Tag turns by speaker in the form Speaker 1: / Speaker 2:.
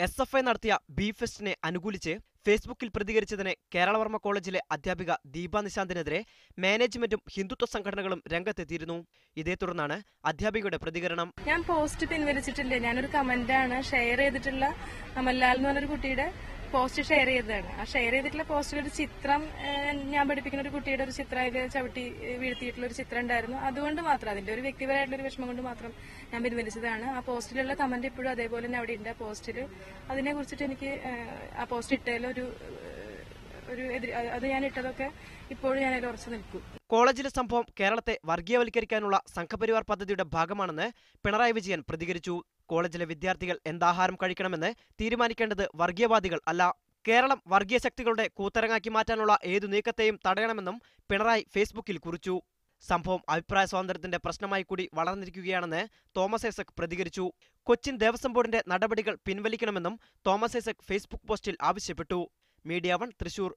Speaker 1: SFI നടത്തിയ B ഫെസ്റ്റിനെ അനുകൂലിച്ച് ഫേസ്ബുക്കിൽ പ്രതികരിച്ചതിന് കേരളവർമ്മ കോളേജിലെ അധ്യാപിക ദീപ നിശാന്തിനെതിരെ മാനേജ്മെന്റും ഹിന്ദുത്വ സംഘടനകളും രംഗത്തെത്തിയിരുന്നു. ഇതേ തുടർന്നാണ് അധ്യാപികയുടെ പ്രതികരണം.
Speaker 2: ഞാൻ പോസ്റ്റ് പിൻവലിച്ചിട്ടില്ല. ഞാനൊരു കമന്റാണ് ഷെയർ ചെയ്തിട്ടുള്ള അമൽലാൽ എന്ന് പറഞ്ഞൊരു കുട്ടിയുടെ പോസ്റ്റ് ഷെയർ ചെയ്തതാണ്. ആ ഷെയർ ചെയ്തിട്ടുള്ള പോസ്റ്റിലൊരു ചിത്രം, ഞാൻ പഠിപ്പിക്കുന്ന ഒരു കുട്ടിയുടെ ഒരു ചിത്രം, അതിൽ ചവിട്ടി വീഴ്ത്തിയിട്ടുള്ള ഒരു ചിത്രം ഉണ്ടായിരുന്നു. അതുകൊണ്ട് മാത്രം, അതിന്റെ ഒരു വ്യക്തിപരമായിട്ടുള്ള ഒരു വിഷമം കൊണ്ട് മാത്രം ഞാൻ പിൻവലിച്ചതാണ്. ആ പോസ്റ്റിലുള്ള കമന്റ് ഇപ്പോഴും അതേപോലെ തന്നെ അവിടെ ഉണ്ട്. ആ പോസ്റ്റിൽ അതിനെ കുറിച്ചിട്ട് എനിക്ക് ആ പോസ്റ്റ് ഇട്ടതിലൊരു അത് ഞാൻ ഇട്ടതൊക്കെ ഇപ്പോഴും ഞാൻ അതിൽ ഉറച്ചു നിൽക്കും.
Speaker 1: കോളേജിലെ സംഭവം കേരളത്തെ വർഗീയവൽക്കരിക്കാനുള്ള സംഘപരിവാർ പദ്ധതിയുടെ ഭാഗമാണെന്ന് പിണറായി വിജയൻ പ്രതികരിച്ചു. കോളേജിലെ വിദ്യാർത്ഥികൾ എന്താഹാരം കഴിക്കണമെന്ന് തീരുമാനിക്കേണ്ടത് വർഗീയവാദികൾ അല്ല. കേരളം വർഗീയ ശക്തികളുടെ കൂത്തരങ്ങാക്കി മാറ്റാനുള്ള ഏതു നീക്കത്തെയും തടയണമെന്നും പിണറായി ഫേസ്ബുക്കിൽ കുറിച്ചു. സംഭവം അഭിപ്രായ സ്വാതന്ത്ര്യത്തിന്റെ പ്രശ്നമായി കൂടി വളർന്നിരിക്കുകയാണെന്ന് തോമസ് ഐസക് പ്രതികരിച്ചു. കൊച്ചിൻ ദേവസ്വം ബോർഡിന്റെ നടപടികൾ പിൻവലിക്കണമെന്നും തോമസ് ഐസക് ഫേസ്ബുക്ക് പോസ്റ്റിൽ ആവശ്യപ്പെട്ടു. മീഡിയ 1 തൃശൂർ.